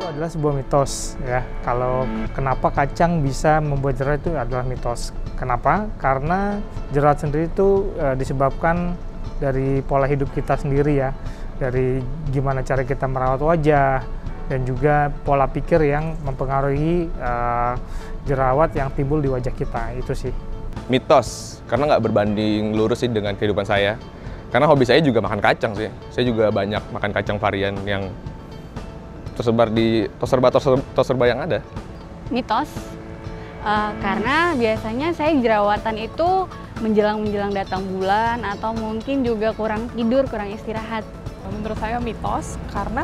adalah sebuah mitos ya. Kalau kenapa kacang bisa membuat jerawat itu adalah mitos. Kenapa? Karena jerawat sendiri itu disebabkan dari pola hidup kita sendiri ya. Dari gimana cara kita merawat wajah dan juga pola pikir yang mempengaruhi jerawat yang timbul di wajah kita, itu sih. Mitos, karena nggak berbanding lurus sih dengan kehidupan saya. Karena hobi saya juga makan kacang sih. Saya juga banyak makan kacang varian yang tersebar di toserba yang ada. Mitos, karena biasanya saya jerawatan itu menjelang datang bulan atau mungkin juga kurang tidur, kurang istirahat. Menurut saya mitos, karena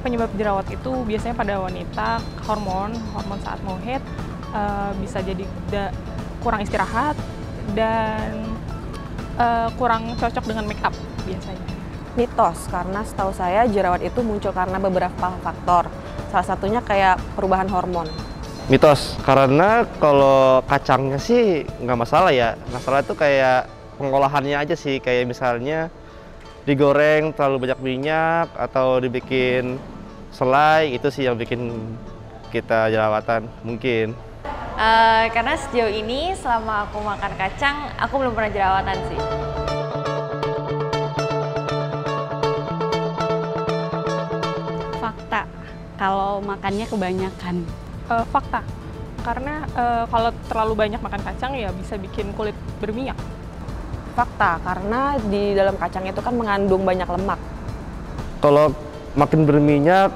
penyebab jerawat itu biasanya pada wanita, hormon saat mau haid, bisa jadi kurang istirahat dan kurang cocok dengan make up biasanya. Mitos, karena setahu saya jerawat itu muncul karena beberapa faktor. Salah satunya kayak perubahan hormon. Mitos, karena kalau kacangnya sih nggak masalah ya. Masalah itu kayak pengolahannya aja sih. Kayak misalnya digoreng terlalu banyak minyak atau dibikin selai, itu sih yang bikin kita jerawatan mungkin. Karena sejauh ini selama aku makan kacang, aku belum pernah jerawatan sih. Fakta, kalau makannya kebanyakan. Fakta, karena kalau terlalu banyak makan kacang ya bisa bikin kulit berminyak. Fakta, karena di dalam kacang itu kan mengandung banyak lemak. Kalau makin berminyak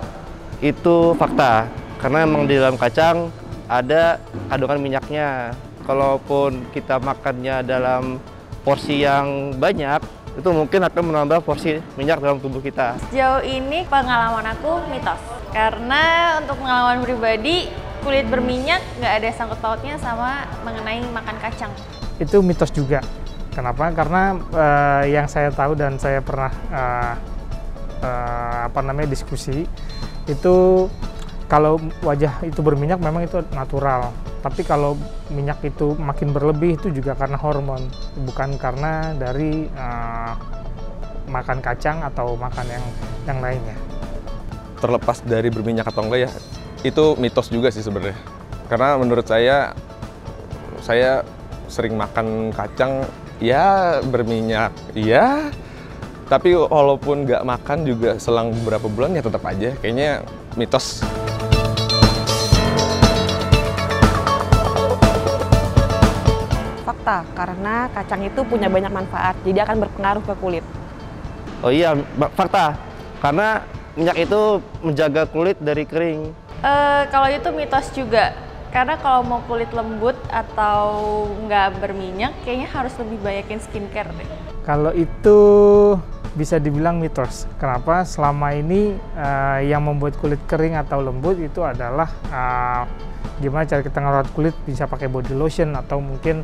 itu fakta, karena emang di dalam kacang ada kandungan minyaknya. Kalaupun kita makannya dalam porsi yang banyak, itu mungkin akan menambah porsi minyak dalam tubuh kita. Sejauh ini pengalaman aku mitos. Karena untuk pengalaman pribadi, kulit berminyak nggak ada sangkut pautnya sama mengenai makan kacang. Itu mitos juga. Kenapa? Karena yang saya tahu dan saya pernah diskusi, itu kalau wajah itu berminyak memang itu natural. Tapi kalau minyak itu makin berlebih itu juga karena hormon, bukan karena dari makan kacang atau makan yang lainnya. Terlepas dari berminyak atau enggak ya, itu mitos juga sih sebenarnya. Karena menurut saya sering makan kacang, ya berminyak, ya. Tapi walaupun nggak makan juga selang beberapa bulan ya tetap aja, kayaknya mitos. Fakta, karena kacang itu punya banyak manfaat, jadi akan berpengaruh ke kulit. Oh iya, fakta, karena minyak itu menjaga kulit dari kering. Kalau itu mitos juga. Karena kalau mau kulit lembut atau nggak berminyak, kayaknya harus lebih banyakin skincare deh. Kalau itu bisa dibilang mitos. Kenapa? Selama ini yang membuat kulit kering atau lembut itu adalah gimana cara kita ngerawat kulit, bisa pakai body lotion atau mungkin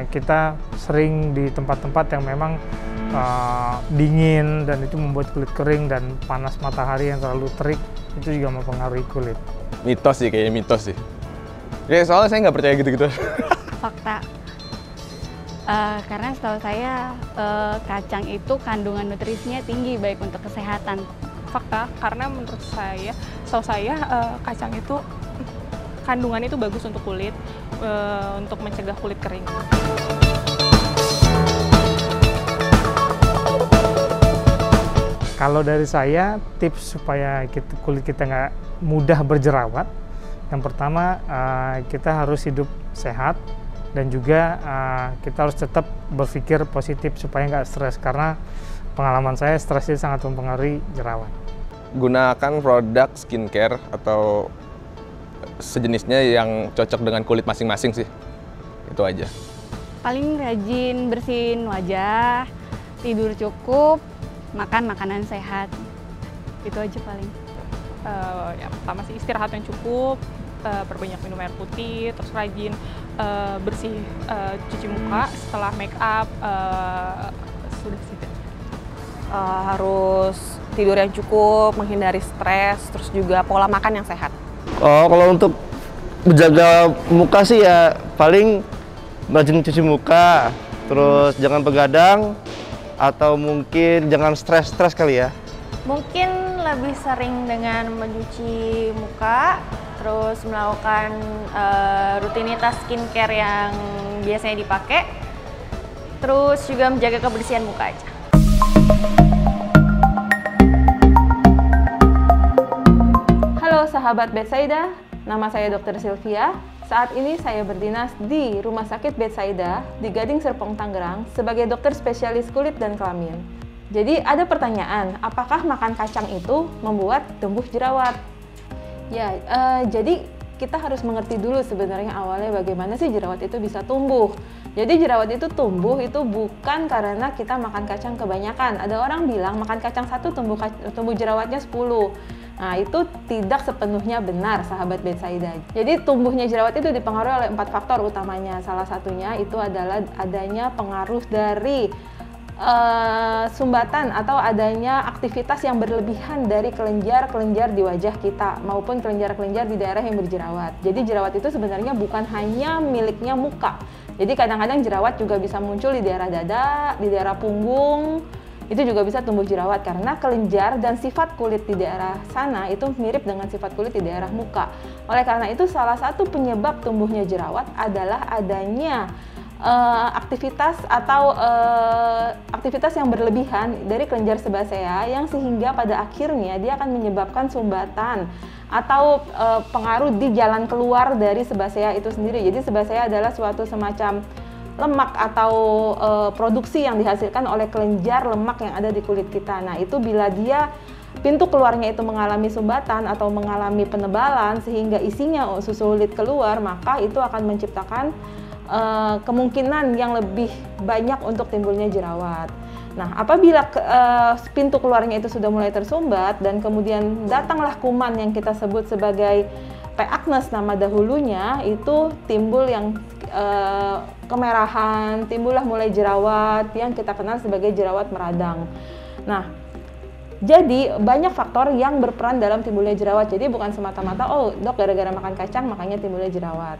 kita sering di tempat-tempat yang memang dingin dan itu membuat kulit kering, dan panas matahari yang terlalu terik itu juga mempengaruhi kulit. Mitos sih, kayaknya mitos sih. Ya soalnya saya nggak percaya gitu-gitu. Fakta, karena setahu saya kacang itu kandungan nutrisinya tinggi baik untuk kesehatan. Fakta, karena menurut saya, setahu saya kacang itu kandungan itu bagus untuk kulit, untuk mencegah kulit kering. Kalau dari saya, tips supaya kulit kita nggak mudah berjerawat, yang pertama kita harus hidup sehat dan juga kita harus tetap berpikir positif supaya nggak stres, karena pengalaman saya stres itu sangat mempengaruhi jerawat. Gunakan produk skincare atau sejenisnya yang cocok dengan kulit masing-masing sih. Itu aja. Paling rajin bersihin wajah, tidur cukup, makan makanan sehat. Itu aja paling. Ya, pertama sih istirahat yang cukup, perbanyak minum air putih, terus rajin bersih cuci muka setelah make up, sudah sih. Harus tidur yang cukup, menghindari stres, terus juga pola makan yang sehat. Oh, kalau untuk menjaga muka sih ya paling rajin cuci muka, terus jangan begadang, atau mungkin jangan stres kali ya. Mungkin lebih sering dengan mencuci muka, terus melakukan rutinitas skincare yang biasanya dipakai, terus juga menjaga kebersihan muka aja. Halo sahabat Betsaida, nama saya Dr. Sylvia. Saat ini saya berdinas di Rumah Sakit Betsaida di Gading Serpong, Tangerang sebagai dokter spesialis kulit dan kelamin. Jadi ada pertanyaan, apakah makan kacang itu membuat tumbuh jerawat? Ya, jadi kita harus mengerti dulu sebenarnya awalnya bagaimana sih jerawat itu bisa tumbuh. Jadi jerawat itu tumbuh itu bukan karena kita makan kacang kebanyakan. Ada orang bilang makan kacang satu tumbuh jerawatnya 10. Nah, itu tidak sepenuhnya benar, sahabat Betsaida. Jadi tumbuhnya jerawat itu dipengaruhi oleh 4 faktor utamanya. Salah satunya itu adalah adanya pengaruh dari sumbatan atau adanya aktivitas yang berlebihan dari kelenjar-kelenjar di wajah kita maupun kelenjar-kelenjar di daerah yang berjerawat. Jadi jerawat itu sebenarnya bukan hanya miliknya muka. Jadi kadang-kadang jerawat juga bisa muncul di daerah dada, di daerah punggung. Itu juga bisa tumbuh jerawat karena kelenjar dan sifat kulit di daerah sana itu mirip dengan sifat kulit di daerah muka. Oleh karena itu salah satu penyebab tumbuhnya jerawat adalah adanya aktivitas atau aktivitas yang berlebihan dari kelenjar sebasea yang sehingga pada akhirnya dia akan menyebabkan sumbatan atau pengaruh di jalan keluar dari sebasea itu sendiri. Jadi sebasea adalah suatu semacam lemak atau produksi yang dihasilkan oleh kelenjar lemak yang ada di kulit kita. Nah, itu bila dia pintu keluarnya itu mengalami sumbatan atau mengalami penebalan sehingga isinya sulit keluar, maka itu akan menciptakan kemungkinan yang lebih banyak untuk timbulnya jerawat. Nah, apabila pintu keluarnya itu sudah mulai tersumbat dan kemudian datanglah kuman yang kita sebut sebagai P. acnes nama dahulunya, itu timbul yang kemerahan, timbullah mulai jerawat yang kita kenal sebagai jerawat meradang. Nah, jadi banyak faktor yang berperan dalam timbulnya jerawat. Jadi bukan semata-mata, oh dok gara-gara makan kacang makanya timbulnya jerawat.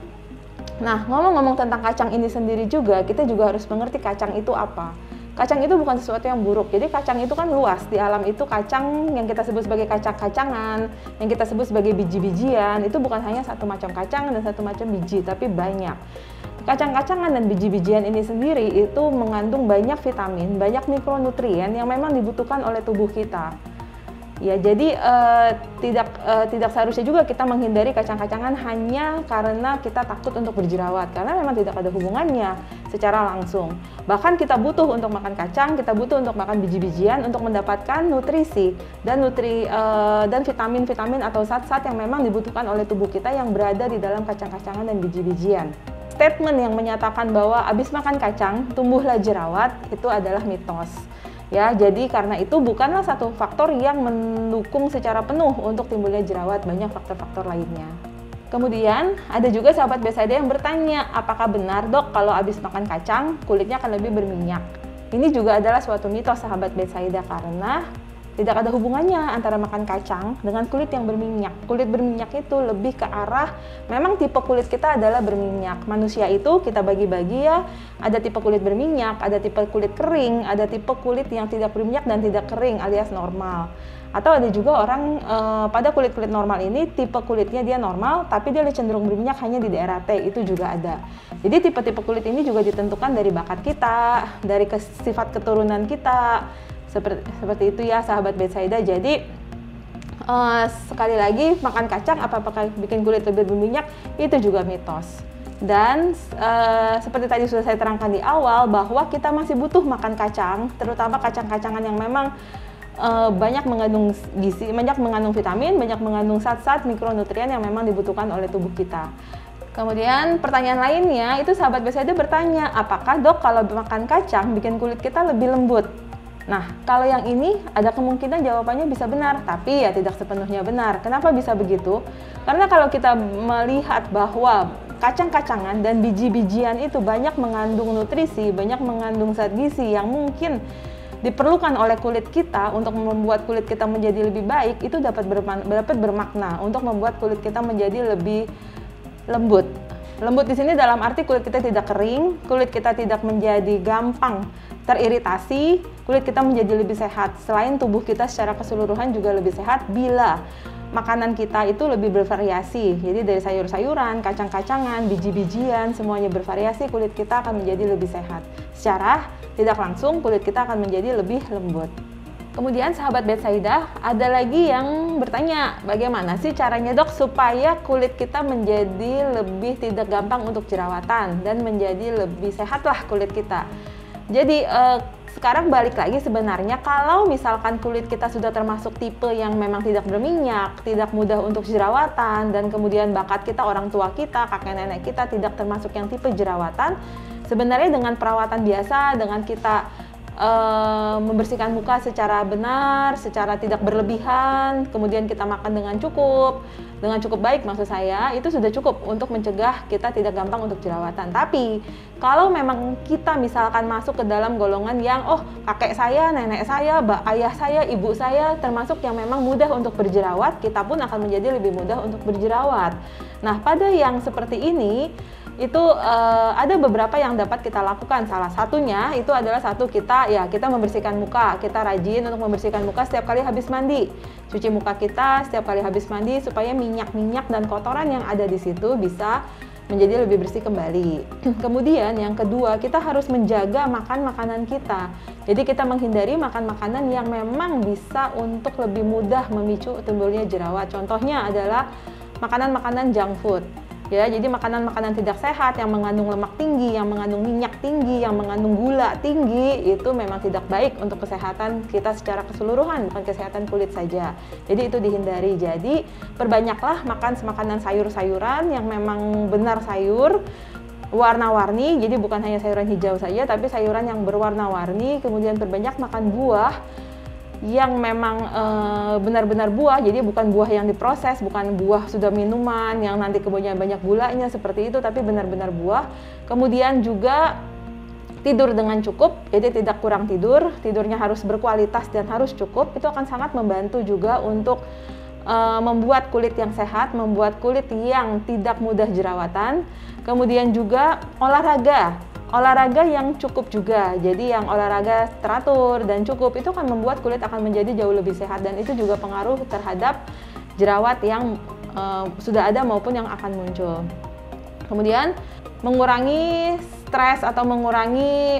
Nah, ngomong-ngomong tentang kacang ini sendiri juga, kita juga harus mengerti kacang itu apa. Kacang itu bukan sesuatu yang buruk. Jadi kacang itu kan luas. Di alam itu kacang yang kita sebut sebagai kacang-kacangan, yang kita sebut sebagai biji-bijian, itu bukan hanya satu macam kacang dan satu macam biji, tapi banyak. Kacang-kacangan dan biji-bijian ini sendiri itu mengandung banyak vitamin, banyak mikronutrien yang memang dibutuhkan oleh tubuh kita. Ya, jadi tidak seharusnya juga kita menghindari kacang-kacangan hanya karena kita takut untuk berjerawat, karena memang tidak ada hubungannya secara langsung. Bahkan kita butuh untuk makan kacang, kita butuh untuk makan biji-bijian untuk mendapatkan nutrisi dan vitamin-vitamin atau zat-zat yang memang dibutuhkan oleh tubuh kita yang berada di dalam kacang-kacangan dan biji-bijian. Statement yang menyatakan bahwa habis makan kacang tumbuhlah jerawat itu adalah mitos. Ya, jadi karena itu bukanlah satu faktor yang mendukung secara penuh untuk timbulnya jerawat, banyak faktor-faktor lainnya. Kemudian ada juga sahabat Betsaida yang bertanya, apakah benar dok kalau habis makan kacang kulitnya akan lebih berminyak? Ini juga adalah suatu mitos sahabat Betsaida karena tidak ada hubungannya antara makan kacang dengan kulit yang berminyak. Kulit berminyak itu lebih ke arah, memang tipe kulit kita adalah berminyak. Manusia itu kita bagi-bagi ya, ada tipe kulit berminyak, ada tipe kulit kering, ada tipe kulit yang tidak berminyak dan tidak kering alias normal. Atau ada juga orang pada kulit-kulit normal ini tipe kulitnya dia normal, tapi dia cenderung berminyak hanya di daerah T, itu juga ada. Jadi tipe-tipe kulit ini juga ditentukan dari bakat kita, dari sifat keturunan kita. Seperti itu ya sahabat Betsaida. Jadi sekali lagi makan kacang apakah bikin kulit lebih berminyak, itu juga mitos. Dan seperti tadi sudah saya terangkan di awal bahwa kita masih butuh makan kacang, terutama kacang-kacangan yang memang banyak mengandung gizi, banyak mengandung vitamin, banyak mengandung zat-zat mikronutrien yang memang dibutuhkan oleh tubuh kita. Kemudian pertanyaan lainnya itu sahabat Betsaida bertanya, apakah dok kalau makan kacang bikin kulit kita lebih lembut? Nah, kalau yang ini ada kemungkinan jawabannya bisa benar, tapi ya tidak sepenuhnya benar. Kenapa bisa begitu? Karena kalau kita melihat bahwa kacang-kacangan dan biji-bijian itu banyak mengandung nutrisi, banyak mengandung zat gizi yang mungkin diperlukan oleh kulit kita untuk membuat kulit kita menjadi lebih baik, itu dapat bermakna untuk membuat kulit kita menjadi lebih lembut. Lembut di sini dalam arti kulit kita tidak kering, kulit kita tidak menjadi gampang teriritasi, kulit kita menjadi lebih sehat. Selain tubuh kita secara keseluruhan juga lebih sehat bila makanan kita itu lebih bervariasi. Jadi dari sayur-sayuran, kacang-kacangan, biji-bijian, semuanya bervariasi, kulit kita akan menjadi lebih sehat. Secara tidak langsung kulit kita akan menjadi lebih lembut. Kemudian sahabat Bethsaida, ada lagi yang bertanya, bagaimana sih caranya dok supaya kulit kita menjadi lebih tidak gampang untuk jerawatan dan menjadi lebih sehatlah kulit kita. Jadi sekarang balik lagi sebenarnya kalau misalkan kulit kita sudah termasuk tipe yang memang tidak berminyak, tidak mudah untuk jerawatan, dan kemudian bakat kita, orang tua kita, kakek nenek kita tidak termasuk yang tipe jerawatan, sebenarnya dengan perawatan biasa, dengan kita membersihkan muka secara benar, secara tidak berlebihan, kemudian kita makan dengan cukup baik maksud saya, itu sudah cukup untuk mencegah kita tidak gampang untuk jerawatan. Tapi kalau memang kita misalkan masuk ke dalam golongan yang kakek saya, nenek saya, ayah saya, ibu saya termasuk yang memang mudah untuk berjerawat, kita pun akan menjadi lebih mudah untuk berjerawat. Nah, pada yang seperti ini itu ada beberapa yang dapat kita lakukan. Salah satunya itu adalah kita membersihkan muka. Kita rajin untuk membersihkan muka setiap kali habis mandi. Cuci muka kita setiap kali habis mandi supaya minyak-minyak dan kotoran yang ada di situ bisa menjadi lebih bersih kembali. Kemudian yang kedua, kita harus menjaga makan makanan kita. Jadi kita menghindari makan makanan yang memang bisa untuk lebih mudah memicu timbulnya jerawat. Contohnya adalah makanan-makanan junk food. Ya, jadi makanan-makanan tidak sehat yang mengandung lemak tinggi, yang mengandung minyak tinggi, yang mengandung gula tinggi, itu memang tidak baik untuk kesehatan kita secara keseluruhan, bukan kesehatan kulit saja. Jadi itu dihindari. Jadi perbanyaklah makan makanan sayur-sayuran yang memang benar sayur, warna-warni, jadi bukan hanya sayuran hijau saja, tapi sayuran yang berwarna-warni. Kemudian perbanyak makan buah yang memang benar-benar buah, jadi bukan buah yang diproses, bukan buah sudah minuman yang nanti kemudian banyak gulanya seperti itu, tapi benar-benar buah. Kemudian juga tidur dengan cukup, jadi tidak kurang tidur, tidurnya harus berkualitas dan harus cukup. Itu akan sangat membantu juga untuk membuat kulit yang sehat, membuat kulit yang tidak mudah jerawatan. Kemudian juga olahraga yang cukup juga, jadi yang olahraga teratur dan cukup itu akan membuat kulit akan menjadi jauh lebih sehat, dan itu juga pengaruh terhadap jerawat yang sudah ada maupun yang akan muncul. Kemudian mengurangi stres atau mengurangi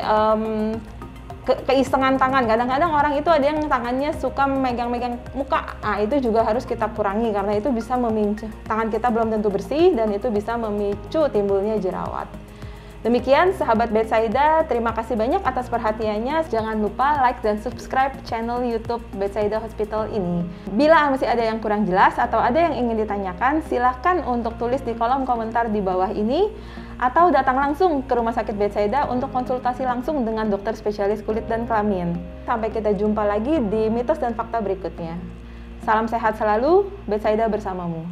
keisengan tangan. Kadang-kadang orang itu ada yang tangannya suka megang-megang muka, itu juga harus kita kurangi karena itu bisa memicu, tangan kita belum tentu bersih dan itu bisa memicu timbulnya jerawat. Demikian sahabat Bethsaida, terima kasih banyak atas perhatiannya. Jangan lupa like dan subscribe channel YouTube Bethsaida Hospital ini. Bila masih ada yang kurang jelas atau ada yang ingin ditanyakan, silahkan untuk tulis di kolom komentar di bawah ini atau datang langsung ke Rumah Sakit Bethsaida untuk konsultasi langsung dengan dokter spesialis kulit dan kelamin. Sampai kita jumpa lagi di mitos dan fakta berikutnya. Salam sehat selalu, Bethsaida bersamamu.